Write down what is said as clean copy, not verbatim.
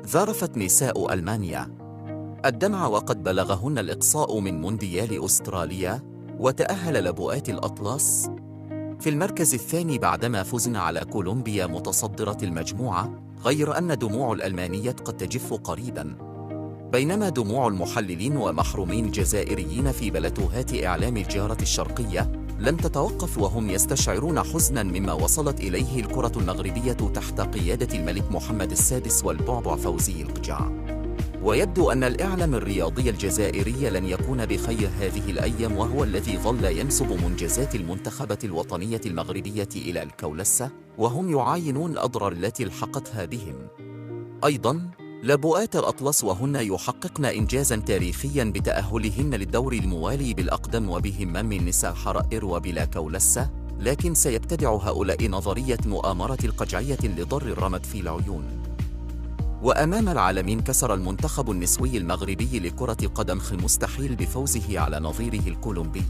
ذرفت نساء ألمانيا الدمع وقد بلغهن الإقصاء من مونديال أستراليا، وتأهل لبؤات الأطلس في المركز الثاني بعدما فزن على كولومبيا متصدرة المجموعة، غير أن دموع الألمانيات قد تجف قريباً، بينما دموع المحللين ومحرومين الجزائريين في بلاتوهات إعلام الجارة الشرقية لم تتوقف، وهم يستشعرون حزناً مما وصلت إليه الكرة المغربية تحت قيادة الملك محمد السادس والبعبع فوزي القجع. ويبدو أن الإعلام الرياضي الجزائري لن يكون بخير هذه الأيام، وهو الذي ظل ينسب منجزات المنتخبة الوطنية المغربية إلى الكولسة، وهم يعاينون الأضرار التي الحقتها بهم. أيضاً لبؤات الأطلس وهن يحققن إنجازاً تاريخياً بتأهلهن للدور الموالي بالأقدم وبهم من نساء حرائر وبلا كولسة، لكن سيبتدع هؤلاء نظرية مؤامرة القجعية لضر الرمد في العيون. وأمام العالمين كسر المنتخب النسوي المغربي لكرة قدم المستحيل بفوزه على نظيره الكولومبي.